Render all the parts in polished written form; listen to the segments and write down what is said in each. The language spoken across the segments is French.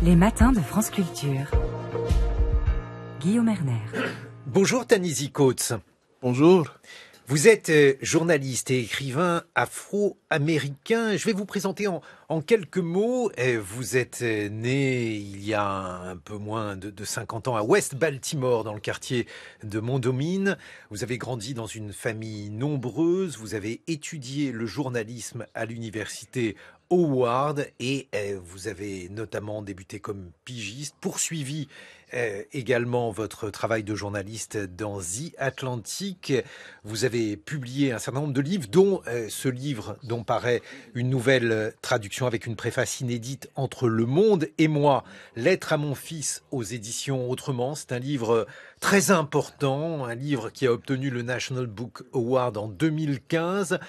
Les matins de France Culture. Guillaume Erner. Bonjour Ta-Nisi Coates. Bonjour. Vous êtes journaliste et écrivain afro-américain. Je vais vous présenter en quelques mots. Vous êtes né il y a un peu moins de 50 ans à West Baltimore, dans le quartier de Mondawmin. Vous avez grandi dans une famille nombreuse. Vous avez étudié le journalisme à l'université Howard et vous avez notamment débuté comme pigiste, poursuivi également votre travail de journaliste dans The Atlantic. Vous avez publié un certain nombre de livres, dont ce livre dont paraît une nouvelle traduction avec une préface inédite, Entre le monde et moi, lettre à mon fils aux éditions Autrement. C'est un livre très important, un livre qui a obtenu le National Book Award en 2015.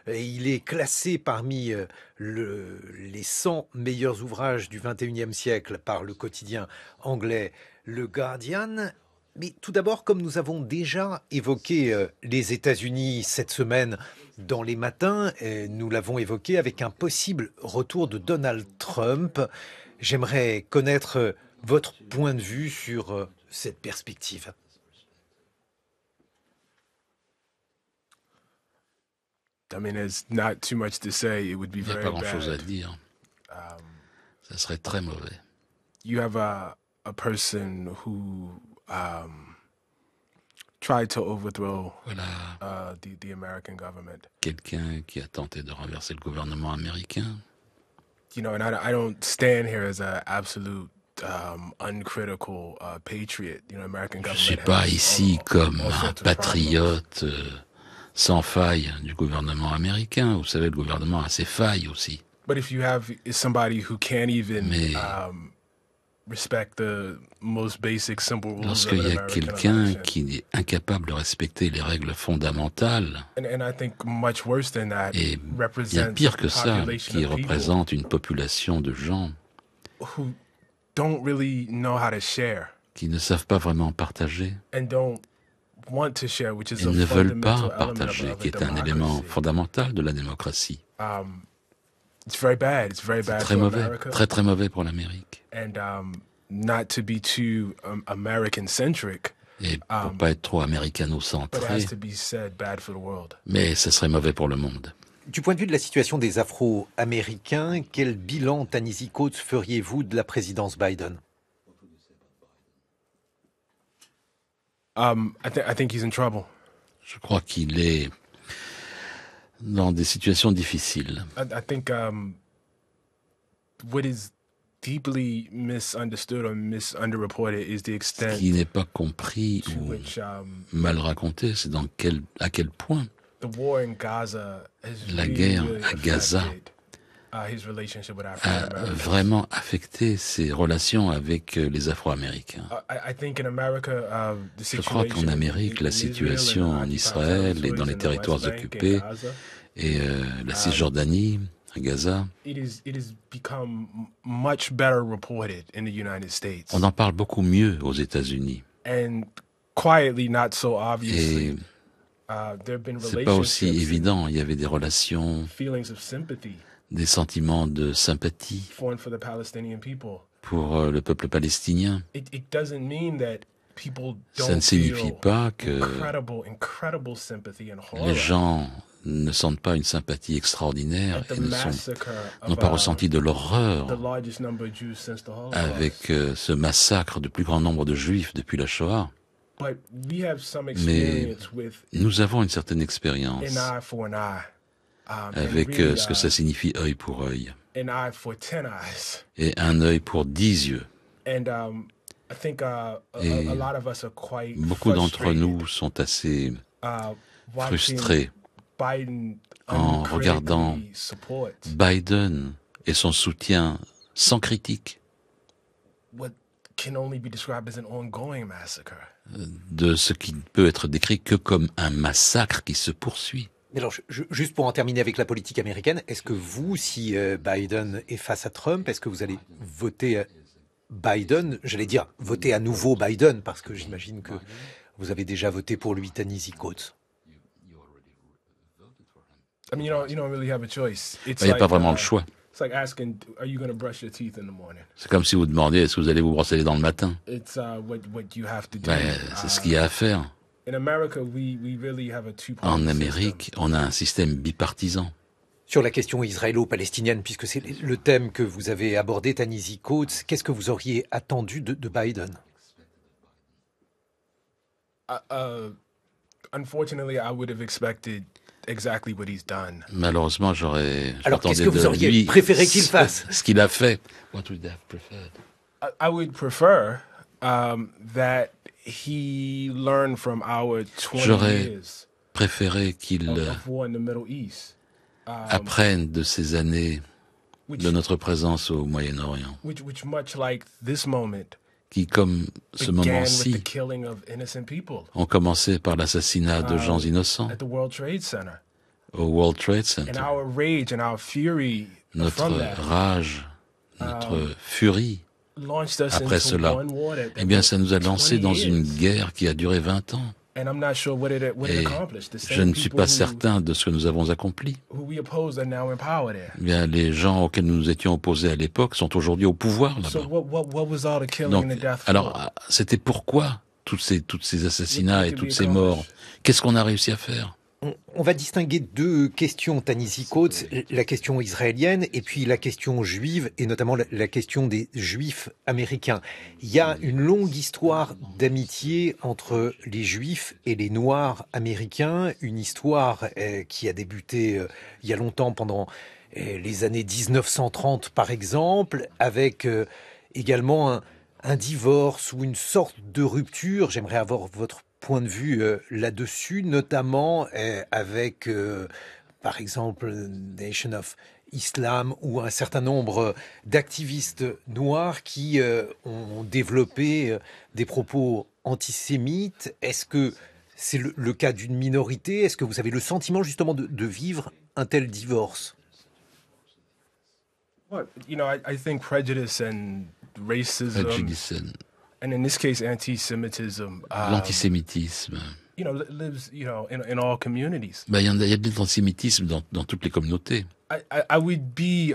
Et il est classé parmi les 100 meilleurs ouvrages du 21e siècle par le quotidien anglais Le Guardian. Mais tout d'abord, comme nous avons déjà évoqué les États-Unis cette semaine dans les matins, nous l'avons évoqué avec un possible retour de Donald Trump. J'aimerais connaître votre point de vue sur cette perspective. I mean, there's not too much to say. It would be Il n'y a very pas grand-chose à bad. dire. Ça serait très mauvais. You have a person who tried to overthrow Voilà the American government. quelqu'un qui a tenté de renverser le gouvernement américain. You know, and I don't stand here as an absolute uncritical patriot. You know, American Je ne government. suis pas has ici all comme sorts un of problems. patriote sans faille du gouvernement américain. Vous savez, le gouvernement a ses failles aussi. But if you have somebody who can't even Mais respect the most basic, simple rules of lorsqu'il an y a American quelqu'un election. qui est incapable de respecter les règles fondamentales, And I think much worse than that et bien represents pire que a ça, population qui of people représente une population de gens who don't really know how to share qui ne savent pas vraiment partager and don't want to share, which is et a ne veulent pas fundamental element partager, of qui a est un élément democracy. fondamental de la démocratie. It's very bad. It's very bad Très for mauvais, America. très très mauvais pour l'Amérique. And not to be too American-centric, Et pour pas être trop but it américano-centré, has to be said, bad for the world. mais ce serait mauvais pour le monde. Du point de vue de la situation des Afro-Américains, quel bilan, Ta-Nisi Coates, feriez-vous de la présidence Biden ? I think he's in trouble. Je crois qu'il est dans des situations difficiles. I think what is deeply misunderstood or underreported is the Ce extent qui n'est pas compris to ou which mal raconté, c'est à quel point the war in Gaza has La really, guerre really à Gaza affected, his relationship with a African Americans. vraiment affecté ses relations avec les Afro-Américains. I think in America, the Je crois situation qu'en Amérique, la in Israel situation and en occupied Israël et dans les territories in the territoires West Bank and occupés Gaza, et la Cisjordanie, à Gaza, it has become much better reported in the United States, on en parle beaucoup mieux aux États-Unis. and quietly, not so Et obviously. There have been c'est pas aussi relationships, évident. Il y avait des relations, feelings of sympathy des sentiments de sympathie for the Palestinian people. pour le peuple palestinien. It doesn't mean that people Ça don't ne signifie feel pas que incredible sympathy and horror les gens ne sentent pas une sympathie extraordinaire at the et massacre n'ont of pas ressenti de the l'horreur largest number of Jews since the Holocaust. avec ce massacre du plus grand nombre de Juifs depuis la Shoah. But we have some Mais experience with nous avons une certaine expérience an eye for an eye, and avec really, ce que ça signifie œil pour œil an eye for 10 eyes. et un œil pour 10 yeux. And I think a Et lot of us are quite beaucoup d'entre frustrated, nous sont assez watching frustrés Biden en regardant uncritically support Biden et son soutien sans critique what can only be described as an ongoing massacre. de ce qui ne peut être décrit que comme un massacre qui se poursuit. Mais alors, juste pour en terminer avec la politique américaine, est-ce que vous, si Biden est face à Trump, est-ce que vous allez voter Biden, j'allais dire voter à nouveau Biden, parce que j'imagine que vous avez déjà voté pour lui, Ta-Nisi Coates. I mean, you don't really have a choice. It's Il n'y a like, pas vraiment le choix. It's like asking, are you going to brush your teeth in the morning? C'est comme si vous demandiez est-ce que vous allez vous brosser les dents le matin. It's what you have to do. Ben, c'est ce qu'il y a à faire. In America, we really have a two-party En system. Amérique, on a un système bipartisan. Sur la question israélo-palestinienne, puisque c'est le thème que vous avez abordé, Tanisi Coates, qu'est-ce que vous auriez attendu de Biden? Unfortunately, I would have expected exactly what he's done. Malheureusement, Alors, qu'est-ce que vous auriez préféré qu'il fasse? Ce qu'il a fait. What would you have preferred? I would prefer that he learn from our 20 J'aurais years préféré qu'il of war in the Middle East, apprenne de ces années de notre présence au Moyen-Orient, which much like this moment, qui, comme ce began with the moment-ci, killing of innocent people ont commencé par l'assassinat de gens innocents at the World Trade Center. au World Trade And Center. our rage and our fury Notre from that rage, notre furie, launched us après into cela, one war that eh bien, ça nous a lancé 20 dans years. une guerre qui a duré 20 ans. And I'm not sure what it Et accomplished. The je same ne suis people pas certain de ce que nous avons accompli. who we opposed are now in power there. Eh bien, les gens auxquels nous nous étions opposés à l'époque sont aujourd'hui au pouvoir So là-bas. what was all the killing Donc, and the death for? alors, c'était pourquoi tous ces assassinats et toutes ces morts? Qu'est-ce qu'on a réussi à faire? On va distinguer deux questions, Tanisi Coates, la question israélienne et puis la question juive, et notamment la question des juifs américains. Il y a une longue histoire d'amitié entre les juifs et les noirs américains, une histoire qui a débuté il y a longtemps, pendant les années 1930 par exemple, avec également un divorce ou une sorte de rupture. J'aimerais avoir votre point de vue là-dessus, notamment avec, par exemple, Nation of Islam ou un certain nombre d'activistes noirs qui ont développé des propos antisémites. Est-ce que c'est le cas d'une minorité? Est-ce que vous avez le sentiment justement de vivre un tel divorce? Well, I think prejudice and racism, Préjudice, and in this case, anti-Semitism, l'antisémitisme. lives, in all communities. Ben, il y a de l'antisémitisme dans toutes les communautés. I would be,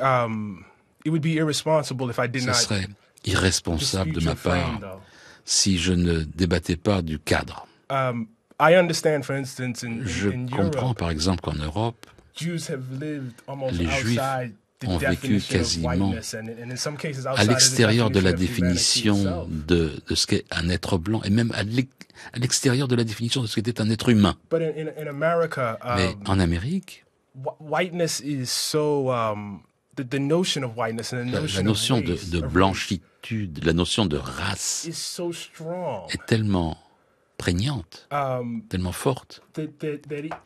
it would be irresponsible if I did Ce not serait irresponsable de dispute ma your frame, part though. si je ne débattais pas du cadre. I understand, for instance, in Je comprends Europe, par exemple qu'en Europe, Jews have lived almost les Juifs outside the ont vécu definition of quasiment whiteness, and in some cases à outside of the l'extérieur de la definition of humanity définition itself. de ce qu'est un être blanc, et même à l'extérieur de la définition de ce qu'était un être humain. But in America, Mais en Amérique, whiteness is so the notion of whiteness and the la notion notion of race, de blanchitude, la notion de race is so strong est tellement prégnante, tellement forte, that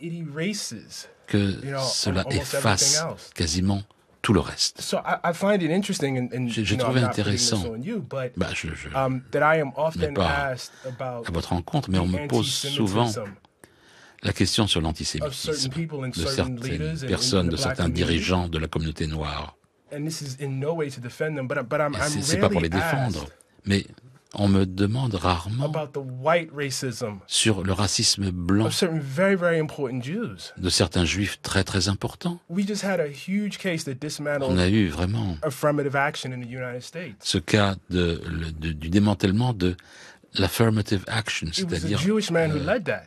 it erases. que know, cela almost efface everything else. quasiment tout le reste. So I find it interesting, and J'ai I'm trouvé not putting this intéressant. on you, but Bah, that I am often pas asked about à votre rencontre, mais on me pose souvent la question sur l'antisémitisme de certaines personnes, de certains dirigeants de la communauté noire. And this is in no way to defend them, but I'm C'est pas pour les rarely défendre, asked mais on me demande rarement about the white racism sur le racisme blanc of certain very, very important Jews. de certains juifs très très importants. We just had a huge case that On dismantled a eu vraiment affirmative action in the United States. ce cas du démantèlement de l'affirmative action, It was a c'est-à-dire Jewish man who led that.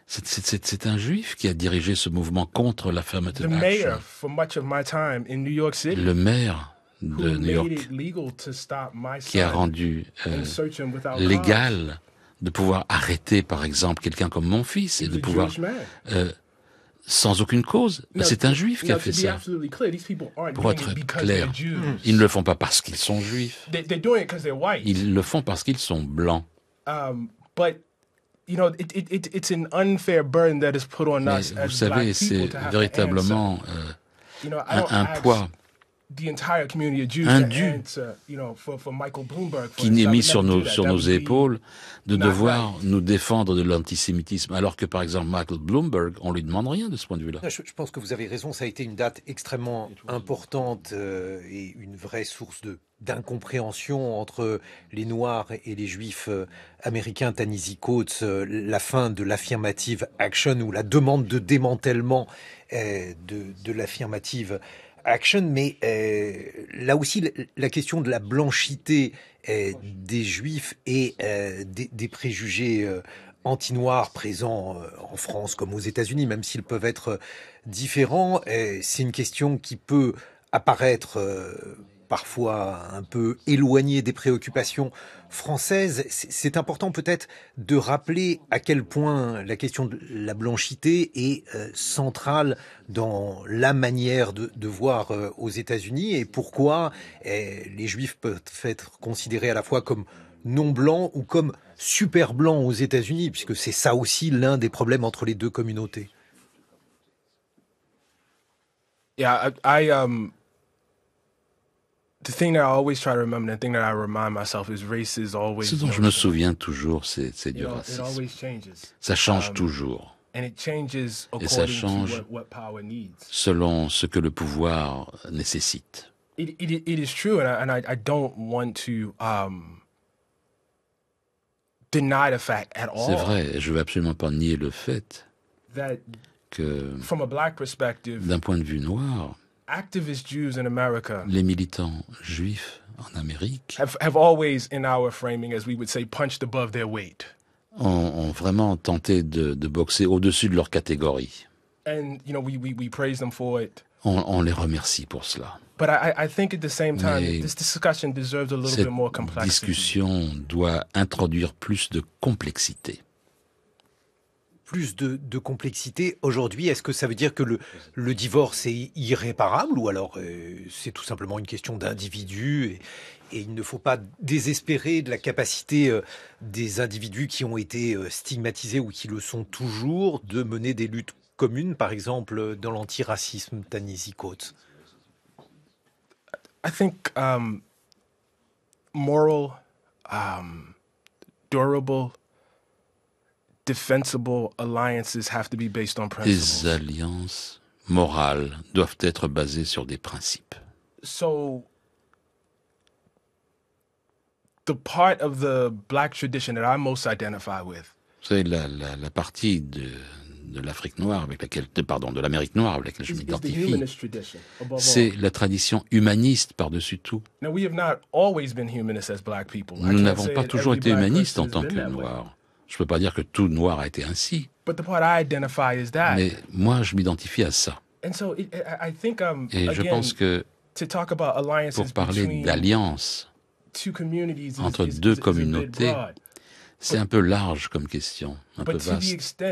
c'est un juif qui a dirigé ce mouvement contre The l'affirmative mayor, action. for much of my time in New York City, Le maire who de New made York it legal to stop my qui a son rendu and search him without cause. légal de pouvoir arrêter, par exemple, quelqu'un comme mon fils et He was de a pouvoir, Jewish man. sans aucune cause, Now, c'est un juif qui a now, fait to be ça. absolutely clear, these people aren't Pour doing être it because clair, they're Jews. ils ne le font pas parce qu'ils sont juifs, They're doing it because they're white. ils le font parce qu'ils sont blancs. But it's an unfair burden that is put on Mais us vous as savez, black people c'est to have to véritablement answer. I don't un ask poids the entire community of Jews indu to answer, for Michael Bloomberg. for qui n'est instance. I mis would sur never do nos, that. sur That nos would be épaules de not devoir right. nous défendre de l'antisémitisme, alors que, par exemple, Michael Bloomberg, on lui demande rien de ce point de vue-là. Je pense que vous avez raison, ça a été une date extrêmement importante et une vraie source d'incompréhension entre les Noirs et les Juifs américains. Tanisi Coates, la fin de l'affirmative action ou la demande de démantèlement de l'affirmative Action, mais là aussi, la question de la blanchité des Juifs et des préjugés anti-noirs présents en France comme aux États-Unis, même s'ils peuvent être différents, c'est une question qui peut apparaître parfois un peu éloignée des préoccupations françaises. C'est important peut-être de rappeler à quel point la question de la blanchité est centrale dans la manière de voir aux États-Unis et pourquoi les Juifs peuvent être considérés à la fois comme non blancs ou comme super blancs aux États-Unis, puisque c'est ça aussi l'un des problèmes entre les deux communautés. Yeah, the thing that I always try to remember, the thing that I remind myself is race is always. Ce dont je me souviens toujours, c'est du racisme. Ça change toujours. Et ça change selon ce que le pouvoir nécessite. It is true, and I don't want to deny the fact at all. C'est vrai, et je ne veux absolument pas nier le fait que, from a black perspective, d'un point de vue noir, activist Jews in America, les militants juifs en Amérique have always, in our framing, as we would say, punched above their weight. Ont vraiment tenté de boxer au-dessus de leur catégorie. And we praise them for it. On les remercie pour cela. But I think at the same time, this discussion deserves a little bit more complexity. Cette discussion doit introduire plus de complexité. Plus de complexité aujourd'hui, est-ce que ça veut dire que le divorce est irréparable ou alors c'est tout simplement une question d'individus et il ne faut pas désespérer de la capacité des individus qui ont été stigmatisés ou qui le sont toujours de mener des luttes communes, par exemple dans l'antiracisme, Ta-Nehisi Coates? I think moral, durable, defensible alliances have to be based on principles. Les alliances morales doivent être basées sur des principes. So, the part of the black tradition that I most identify with. Vous savez, la partie de l'Afrique noire avec laquelle, de l'Amérique noire avec laquelle je m'identifie, c'est la tradition humaniste par-dessus tout. Nous n'avons pas toujours été humanistes en tant que noirs. Je ne peux pas dire que tout noir a été ainsi. Mais moi, je m'identifie à ça. Et je pense que pour parler d'alliance entre deux communautés, c'est un peu large comme question, un peu vaste.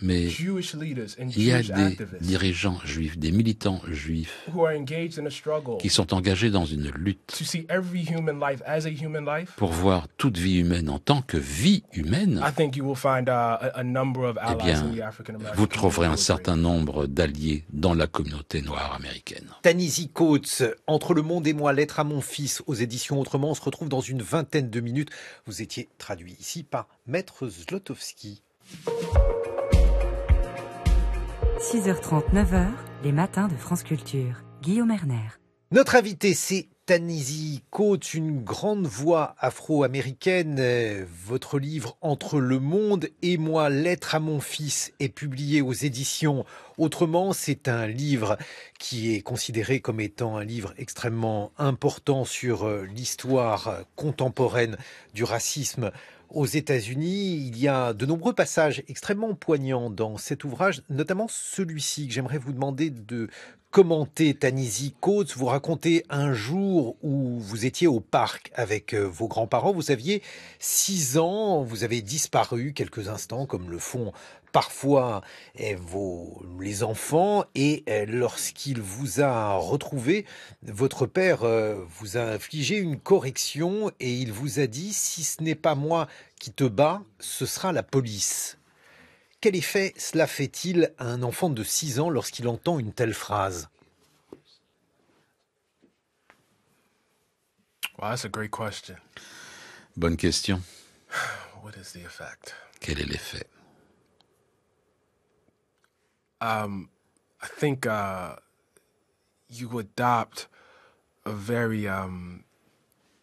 Mais il y a des dirigeants juifs, des militants juifs qui sont engagés dans une lutte pour voir toute vie humaine en tant que vie humaine. Eh bien, vous trouverez un certain nombre d'alliés dans la communauté noire américaine. Ta-Nehisi Coates, Entre le monde et moi, lettre à mon fils, aux éditions Autrement, on se retrouve dans une vingtaine de minutes. Vous étiez traduit ici par Maître Zlotowski. 6h30, 9h, les matins de France Culture. Guillaume Erner. Notre invité, c'est Ta-Nehisi Coates, une grande voix afro-américaine. Votre livre Entre le monde et moi, lettre à mon fils est publié aux éditions Autrement. C'est un livre qui est considéré comme étant un livre extrêmement important sur l'histoire contemporaine du racisme aux États-Unis. Il y a de nombreux passages extrêmement poignants dans cet ouvrage, notamment celui-ci que j'aimerais vous demander de commenter. Ta-Nehisi Coates, vous racontez un jour où vous étiez au parc avec vos grands-parents. Vous aviez 6 ans, vous avez disparu quelques instants, comme le font parfois les enfants, et lorsqu'il vous a retrouvé, votre père vous a infligé une correction et il vous a dit « Si ce n'est pas moi qui te bats, ce sera la police ». Quel effet cela fait-il à un enfant de 6 ans lorsqu'il entend une telle phrase? Wow, that's a great question. Bonne question. What is the effect? Quel est l'effet? I think you adopt a very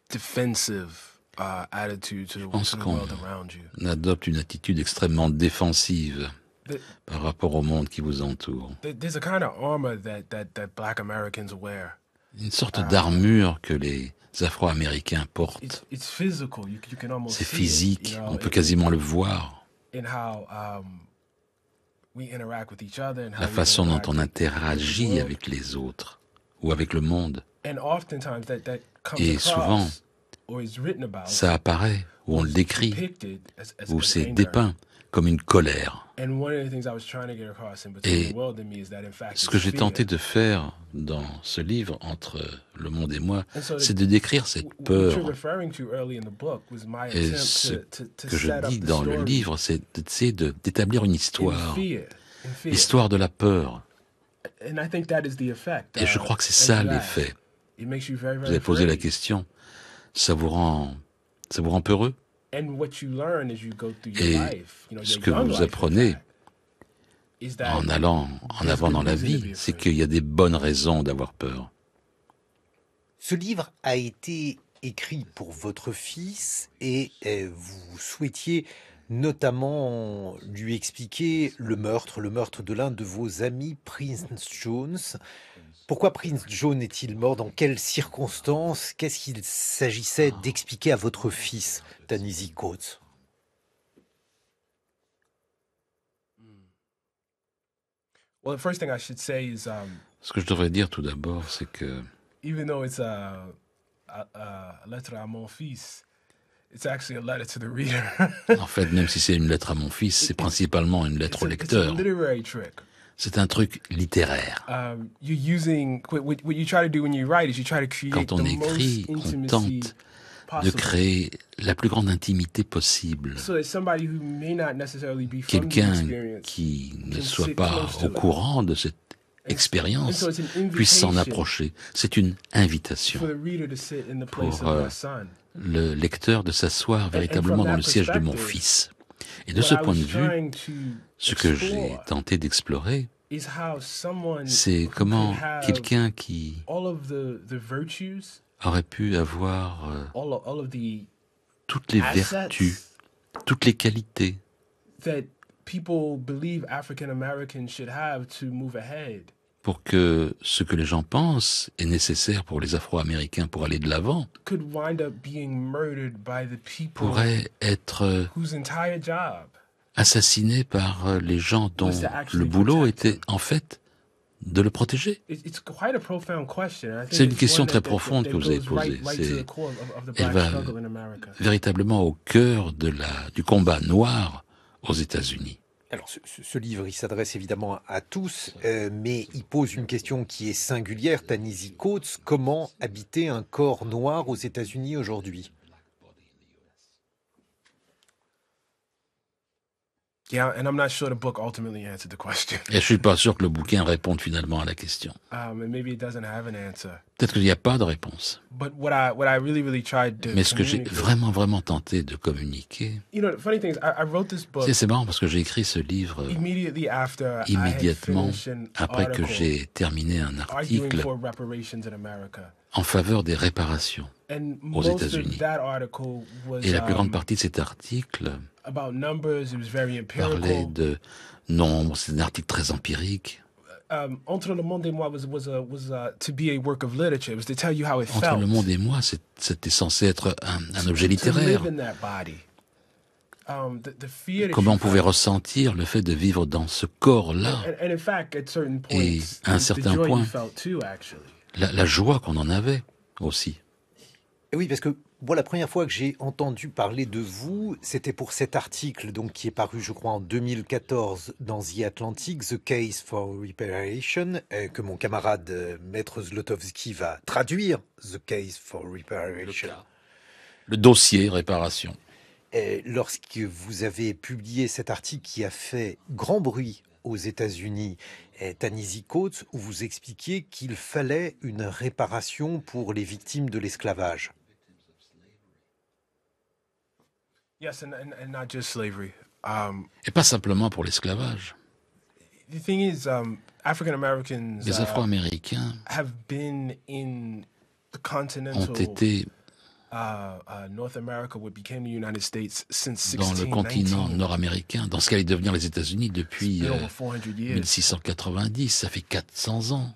defensive attitude to the world around you. On adopte une attitude extrêmement défensive par rapport au monde qui vous entoure. Une sorte d'armure que les Afro-Américains portent. C'est physique, on peut quasiment le voir. La façon dont on interagit avec les autres ou avec le monde. Et souvent, ça apparaît, ou on le décrit, ou c'est dépeint comme une colère. Et ce que j'ai tenté de faire dans ce livre, Entre le monde et moi, c'est de décrire cette peur. Et ce que je dis dans le livre, c'est d'essayer d'établir une histoire, l'histoire de la peur. Et je crois que c'est ça l'effet. Vous avez posé la question, ça vous rend peureux? Et ce que vous apprenez en allant en avant dans la vie, c'est qu'il y a des bonnes raisons d'avoir peur. Ce livre a été écrit pour votre fils et vous souhaitiez notamment lui expliquer le meurtre de l'un de vos amis, Prince Jones. Pourquoi Prince John est-il mort? Dans quelles circonstances? Qu'est-ce qu'il s'agissait d'expliquer à votre fils, Ta-Nehisi Coates? Ce que je devrais dire tout d'abord, c'est que even though it's a lettre à mon fils, it's actually a letter to the reader. En fait, même si c'est une lettre à mon fils, c'est principalement une lettre au lecteur. C'est un truc littéraire. Quand on écrit, on tente de créer la plus grande intimité possible. Quelqu'un qui ne soit pas au courant de cette expérience puisse s'en approcher. C'est une invitation pour le lecteur de s'asseoir véritablement dans le siège de mon fils. Et de ce point de vue, ce que j'ai tenté d'explorer, c'est comment quelqu'un qui aurait pu avoir toutes les vertus, toutes les qualités pour que ce que les gens pensent est nécessaire pour les Afro-Américains pour aller de l'avant, pourrait être assassiné par les gens dont le boulot était en fait de le protéger. C'est une question très profonde que vous avez posée. Elle va véritablement au cœur du combat noir aux États-Unis. Alors, ce livre, il s'adresse évidemment à tous, mais il pose une question qui est singulière. Ta-Nehisi Coates, comment habiter un corps noir aux États-Unis aujourd'hui? Yeah, and I'm not sure the book ultimately answered the question. Et je suis pas sûr que le bouquin réponde finalement à la question. And maybe it doesn't have an answer. Peut-être qu'il n'y a pas de réponse. But what I really tried to Mais ce que j'ai vraiment tenté de communiquer, the funny thing is, I wrote this book. C'est marrant parce que j'ai écrit ce livre immédiatement après que j'ai terminé un article en faveur des réparations aux États-Unis. Et la plus grande partie de cet article parlait de nombres, c'est un article très empirique. Entre le monde et moi was to be a work of literature. It was to tell you how it felt. Entre le monde et moi, c'était censé être un objet littéraire. Comment on pouvait ressentir le fait de vivre dans ce corps-là. Et à un certain point, la joie qu'on en avait aussi. Et oui, parce que moi, la première fois que j'ai entendu parler de vous, c'était pour cet article donc, qui est paru, je crois, en 2014 dans The Atlantic, The Case for Reparation, que mon camarade Maître Zlotowski va traduire, The Case for Reparation. Le dossier réparation. Lorsque vous avez publié cet article qui a fait grand bruit aux États-Unis, Ta-Nehisi Coates, où vous expliquiez qu'il fallait une réparation pour les victimes de l'esclavage. Yes, and not just slavery. Et pas simplement pour l'esclavage. The thing is, African Americans les Afro-Américains have been in the continental ont été dans le continent nord-américain, dans ce qu'allait devenir les États-Unis depuis 1690, ça fait 400 ans.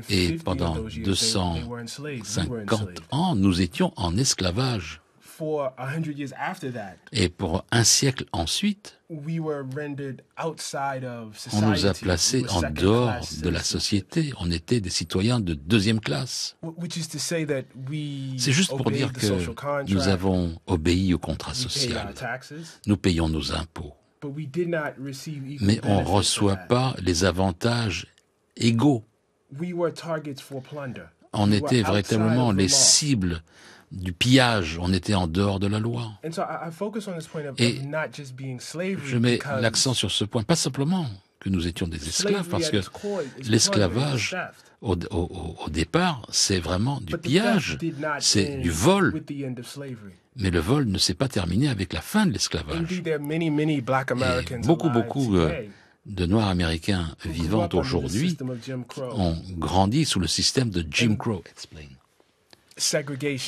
Et pendant 250 ans, nous étions en esclavage. Et pour un siècle ensuite, on nous a placés en dehors de la société. On était des citoyens de deuxième classe. C'est juste pour dire que nous avons obéi au contrat social. Nous payons nos impôts. Mais on ne reçoit pas les avantages égaux. On était véritablement les cibles du pillage, on était en dehors de la loi. Et je mets l'accent sur ce point, pas simplement que nous étions des esclaves, parce que l'esclavage, au départ, c'est vraiment du pillage, c'est du vol. Mais le vol ne s'est pas terminé avec la fin de l'esclavage. Et beaucoup de Noirs américains vivant aujourd'hui ont grandi sous le système de Jim Crow.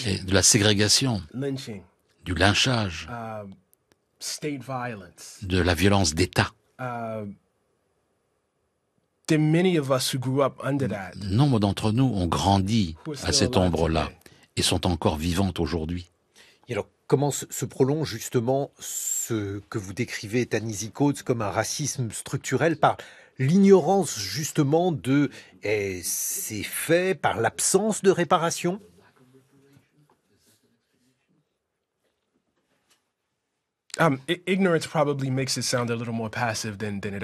Et de la ségrégation, du lynchage, de la violence d'État. Nombre d'entre nous ont grandi à cette ombre-là et sont encore vivantes aujourd'hui. Et alors, comment se prolonge justement ce que vous décrivez, Ta-Nehisi Coates, comme un racisme structurel par l'ignorance justement de ces faits, par l'absence de réparation ?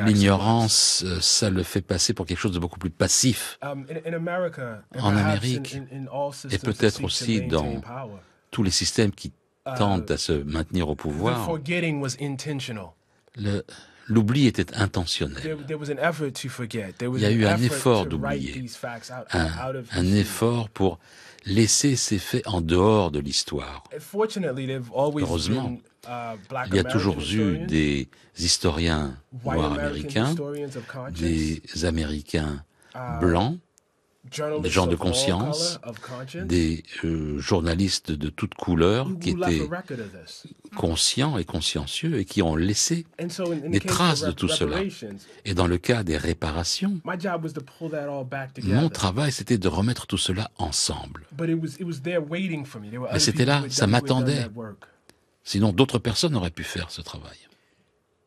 L'ignorance, ça le fait passer pour quelque chose de beaucoup plus passif. En Amérique, et peut-être aussi dans tous les systèmes qui tentent à se maintenir au pouvoir, l'oubli était intentionnel. Il y a eu un effort d'oublier, un effort pour laisser ces faits en dehors de l'histoire. Heureusement, il y a toujours eu des historiens noirs américains, des Américains blancs, des gens de conscience, des journalistes de toutes couleurs qui étaient conscients et consciencieux et qui ont laissé des traces de tout cela. Et dans le cas des réparations, mon travail, c'était de remettre tout cela ensemble. Mais c'était là, ça m'attendait. Sinon, d'autres personnes auraient pu faire ce travail.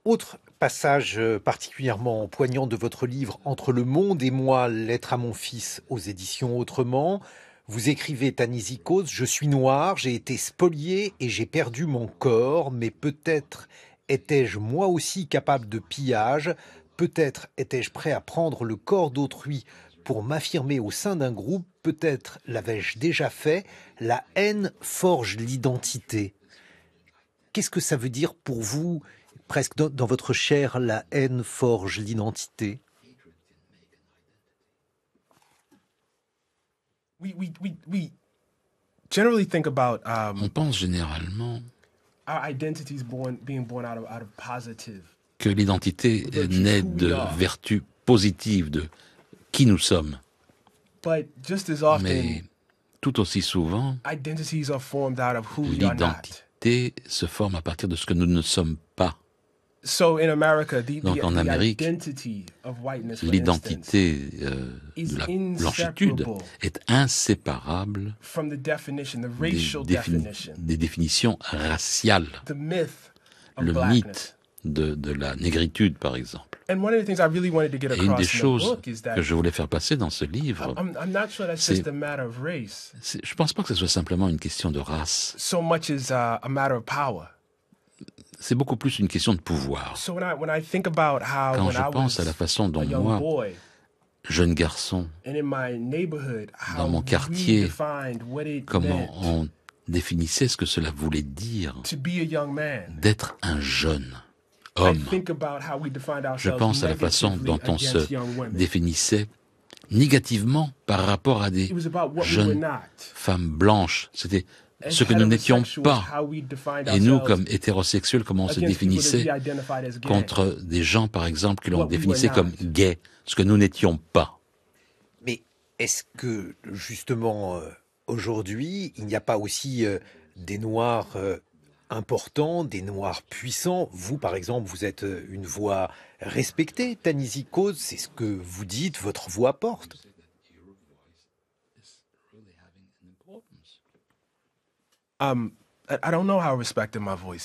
Autre passage particulièrement poignant de votre livre « Entre le monde et moi, lettre à mon fils » aux éditions Autrement. Vous écrivez, Ta-Nehisi Coates, « Je suis noir, j'ai été spolié et j'ai perdu mon corps, mais peut-être étais-je moi aussi capable de pillage, peut-être étais-je prêt à prendre le corps d'autrui pour m'affirmer au sein d'un groupe, peut-être l'avais-je déjà fait, la haine forge l'identité. » Qu'est-ce que ça veut dire pour vous, presque dans votre chair, la haine forge l'identité? On pense généralement que l'identité naît de vertus positives, de qui nous sommes. Mais tout aussi souvent, l'identité se forme à partir de ce que nous ne sommes pas. Donc en Amérique, l'identité de la blanchitude est inséparable des définitions raciales. Le mythe de la négritude, par exemple. Et une des choses que je voulais faire passer dans ce livre, c'est, je ne pense pas que ce soit simplement une question de race. C'est beaucoup plus une question de pouvoir. Quand je pense à la façon dont moi, jeune garçon, dans mon quartier, comment on définissait ce que cela voulait dire d'être un jeune homme. Je pense à la façon dont on se définissait négativement par rapport à des jeunes femmes blanches. C'était ce que nous n'étions pas. Et nous, comme hétérosexuels, comment on se définissait contre des gens, par exemple, que l'on définissait comme gays, ce que nous n'étions pas. Mais est-ce que, justement, aujourd'hui, il n'y a pas aussi des Noirs importants, des Noirs puissants. Vous, par exemple, vous êtes une voix respectée, Ta-Nehisi Coates, c'est ce que vous dites, votre voix porte.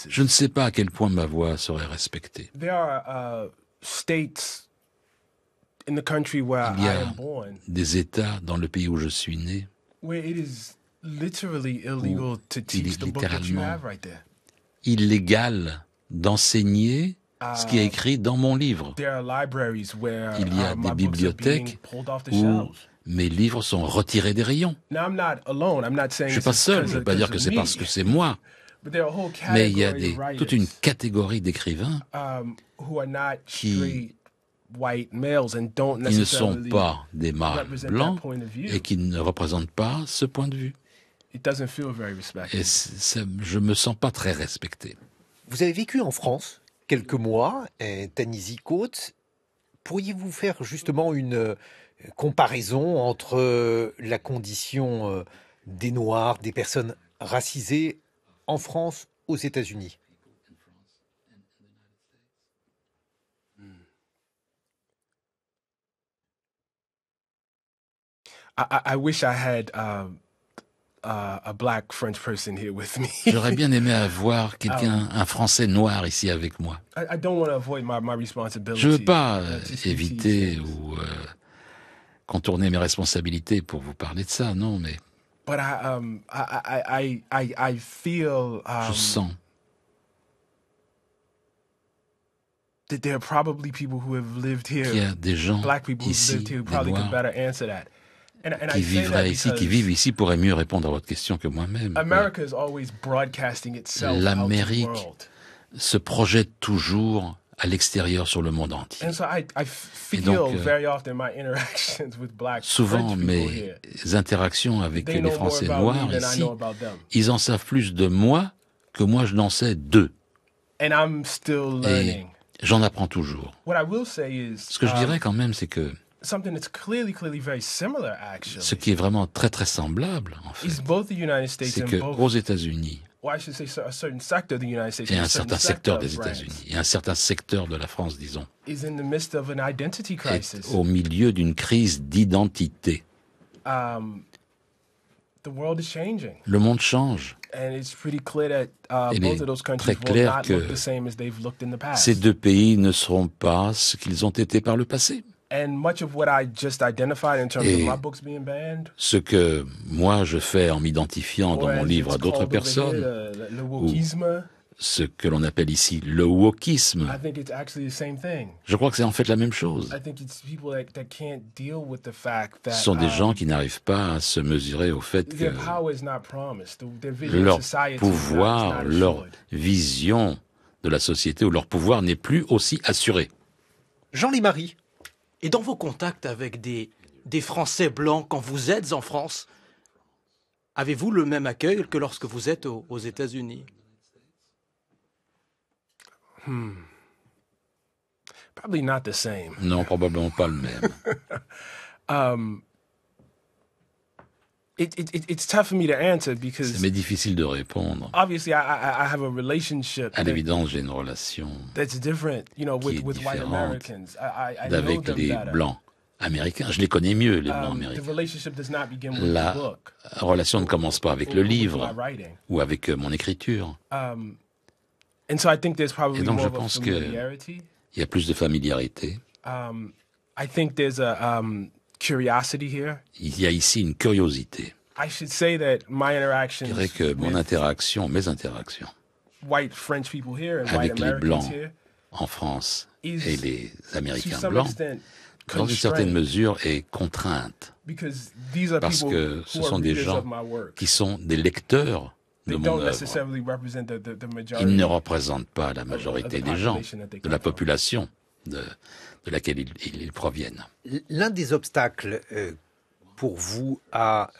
Je ne sais pas à quel point ma voix serait respectée. Il y a des États dans le pays où je suis né où il est littéralement illégal d'enseigner ce qui est écrit dans mon livre. Il y a des bibliothèques où mes livres sont retirés des rayons. Je ne suis pas seul, je ne veux pas dire que c'est parce que c'est moi. Mais il y a toute une catégorie d'écrivains qui ne sont pas des mâles blancs et qui ne représentent pas ce point de vue. Et je ne me sens pas très respecté. Vous avez vécu en France quelques mois, Ta-Nehisi Coates. Pourriez-vous faire justement une comparaison entre la condition des Noirs, des personnes racisées en France, aux États-Unis? J'aurais bien aimé avoir un Français noir ici avec moi. Je ne veux pas éviter ou contourner mes responsabilités pour vous parler de ça, non, mais je sens qu'il y a des gens ici, des Noirs, qui vivraient ici, qui vivent ici, pourraient mieux répondre à votre question que moi-même. L'Amérique se projette toujours à l'extérieur sur le monde entier. Et donc, souvent, mes interactions avec les Français noirs ici, ils en savent plus de moi que moi je n'en sais d'eux. Et j'en apprends toujours. Ce que je dirais quand même, c'est que ce qui est vraiment très très semblable, en fait, c'est qu'aux États-Unis, et un certain secteur des États-Unis, et un certain secteur de la France, disons, est au milieu d'une crise d'identité. Le monde change. Il est très clair que ces deux pays ne seront pas ce qu'ils ont été par le passé. Et ce que moi je fais en m'identifiant dans mon livre à d'autres personnes, ou ce que l'on appelle ici le wokisme, je crois que c'est en fait la même chose. Ce sont des gens qui n'arrivent pas à se mesurer au fait que leur pouvoir, leur vision de la société ou leur pouvoir n'est plus aussi assuré. Jean Lémarie. Et dans vos contacts avec des Français blancs, quand vous êtes en France, avez-vous le même accueil que lorsque vous êtes aux États-Unis? Non, probablement pas le même. C'est difficile de répondre. À l'évidence, j'ai une relation qui est différente d'avec les Blancs américains. Je les connais mieux, les Blancs américains. La relation ne commence pas avec le livre ou avec mon écriture. Et donc, je pense qu'il y a plus de familiarité. Il y a ici une curiosité. Je dirais que mes interactions avec les Blancs en France et les Américains blancs, dans une certaine mesure, est contrainte. Parce que ce sont des gens qui sont des lecteurs de mon œuvre. Ils ne représentent pas la majorité des gens, de la population de laquelle ils proviennent. L'un des obstacles pour vous à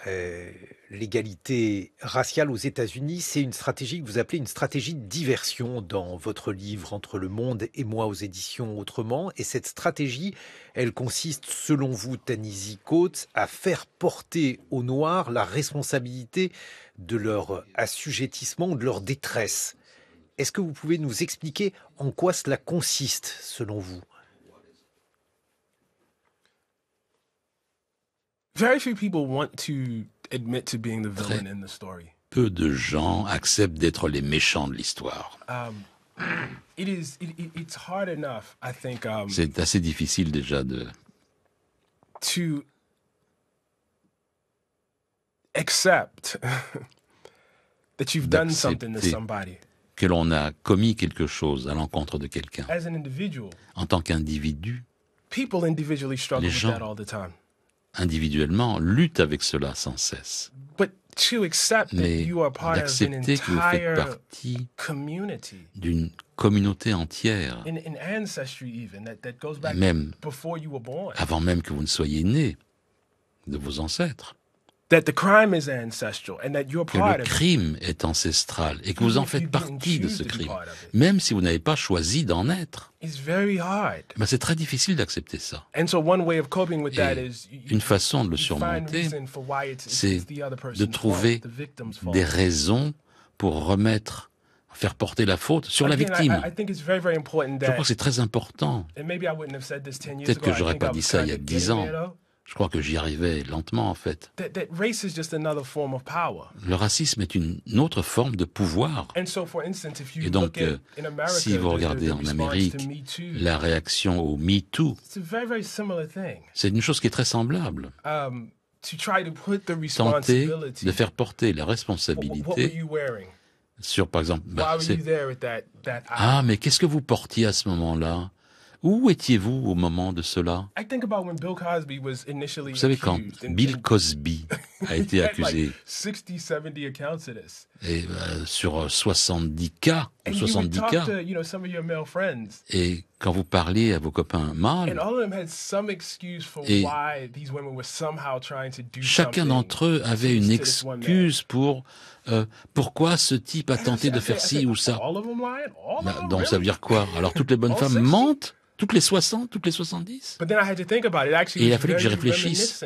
l'égalité raciale aux États-Unis, c'est une stratégie que vous appelez une stratégie de diversion dans votre livre Entre le monde et moi aux éditions Autrement. Et cette stratégie, elle consiste, selon vous, Ta-Nehisi Coates, à faire porter aux Noirs la responsabilité de leur assujettissement, de leur détresse. Est-ce que vous pouvez nous expliquer en quoi cela consiste, selon vous? Very few people want to admit to being the villain in the story. Peu de gens acceptent d'être les méchants de l'histoire. It's hard enough, I think. C'est assez difficile déjà de to accept that you've done something to somebody. Que l'on a commis quelque chose à l'encontre de quelqu'un. As an individual, en tant qu'individu, people individually struggle les with gens that all the time. Individuellement, luttent avec cela sans cesse. But to accept that you are part of an d'accepter que vous faites partie d'une communauté entière, in ancestry even, that goes back même before you were born. Avant même que vous ne soyez né, de vos ancêtres. That the crime is ancestral and that you're part que le crime est ancestral et que vous en faites partie de ce crime, même si vous n'avez pas choisi d'en être. Ben, c'est très difficile d'accepter ça. Et une façon de le surmonter, c'est de trouver des raisons pour faire porter la faute sur la victime. Je crois que c'est très important. Peut-être que j'aurais pas dit ça il y a 10 ans. Je crois que j'y arrivais lentement, en fait. Le racisme est une autre forme de pouvoir. Et donc, si vous regardez en Amérique, la réaction au Me Too, c'est une chose qui est très semblable. Tenter de faire porter la responsabilité sur, par exemple, ah, mais qu'est-ce que vous portiez à ce moment-là? Où étiez-vous au moment de cela? Vous savez, quand Bill Cosby a été accusé, et sur 70 cas, ou 70 cas, et quand vous parliez à vos copains mâles, et chacun d'entre eux avait une excuse pour pourquoi ce type a tenté de faire ci ou ça. Donc ça veut dire quoi? Alors toutes les bonnes femmes mentent? Toutes les 60, toutes les 70? Et il a fallu que j'y réfléchisse.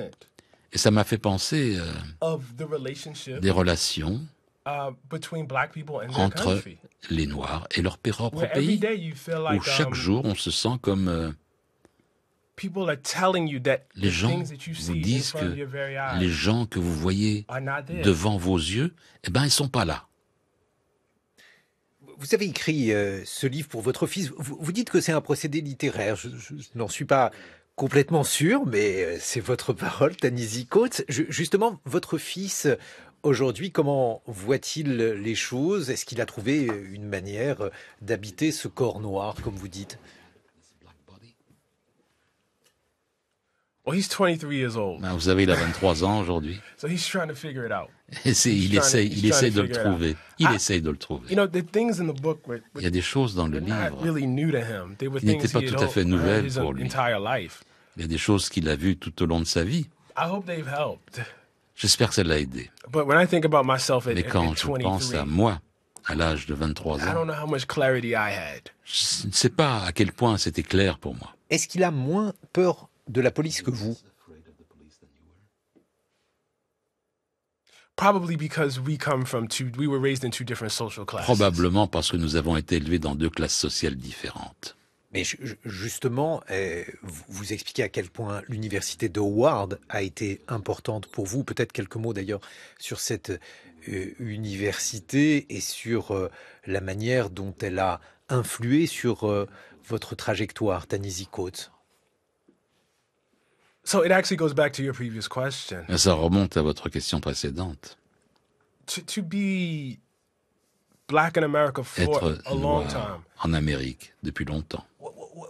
Et ça m'a fait penser des relations entre les Noirs et leur propre pays, où chaque jour on se sent comme... les gens vous disent que les gens que vous voyez devant vos yeux, eh ben, ils sont pas là. Vous avez écrit ce livre pour votre fils. Vous dites que c'est un procédé littéraire. Je n'en suis pas complètement sûr, mais c'est votre parole, Ta-Nehisi Coates. Justement, votre fils, aujourd'hui, comment voit-il les choses? Est-ce qu'il a trouvé une manière d'habiter ce corps noir, comme vous dites? Well, he's 23 years old. Vous savez, il a 23 ans aujourd'hui. So he's trying to figure it out. Et il essaie de le trouver. Il essaye de le trouver. You know, the things in the book il y a des choses dans le livre qui n'étaient pas tout à fait nouvelles pour lui. Il y a des choses qu'il a vues tout au long de sa vie. J'espère que ça l'a aidé. Mais quand je pense à moi, à l'âge de 23 ans, je ne sais pas à quel point c'était clair pour moi. Est-ce qu'il a moins peur de la police que vous? Probablement parce que nous avons été élevés dans deux classes sociales différentes. Mais justement, vous expliquez à quel point l'université de Howard a été importante pour vous. Peut-être quelques mots d'ailleurs sur cette université et sur la manière dont elle a influé sur votre trajectoire, Ta-Nehisi Coates. So it actually goes back to your previous question. Ça remonte à votre question précédente. To be black in America for a long time. En Amérique depuis longtemps.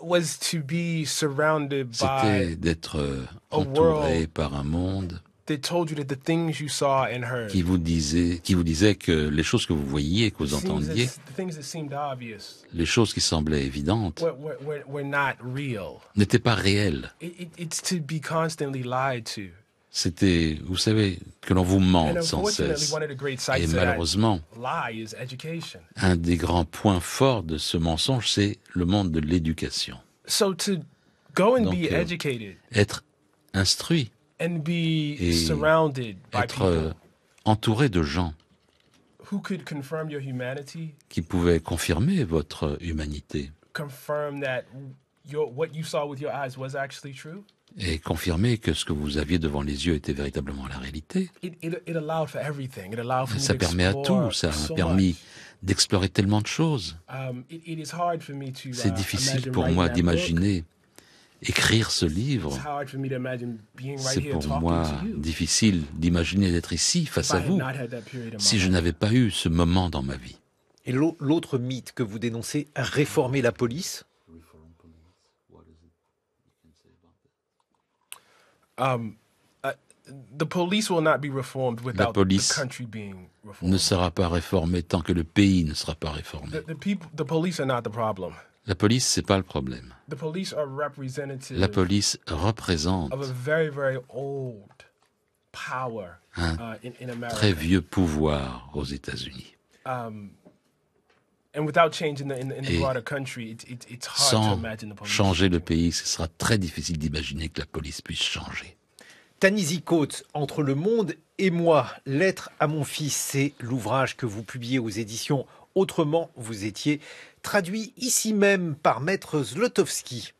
Was to be surrounded by c'était d'être entouré par un monde qui vous disait que les choses que vous voyiez, que vous entendiez, les choses qui semblaient évidentes, n'étaient pas réelles. C'était, vous savez, que l'on vous mente sans cesse. Et malheureusement, un des grands points forts de ce mensonge, c'est le monde de l'éducation. Donc, être instruit et être entouré de gens qui pouvaient confirmer votre humanité et confirmer que ce que vous aviez devant les yeux était véritablement la réalité. Ça permet à tout, ça a permis d'explorer tellement de choses. C'est difficile pour moi d'imaginer écrire ce livre. C'est pour moi difficile d'imaginer d'être ici, face à vous, si je n'avais pas eu ce moment dans ma vie. Et l'autre mythe que vous dénoncez, réformer la police? La police ne sera pas réformée tant que le pays ne sera pas réformé. La police, c'est pas le problème. La police représente un très vieux pouvoir aux États-Unis. Et sans changer le pays, ce sera très difficile d'imaginer que la police puisse changer. Ta-Nehisi Coates, Entre le monde et moi, lettre à mon fils, c'est l'ouvrage que vous publiez aux éditions Autrement. Vous étiez traduit ici même par Maître Zlotowski.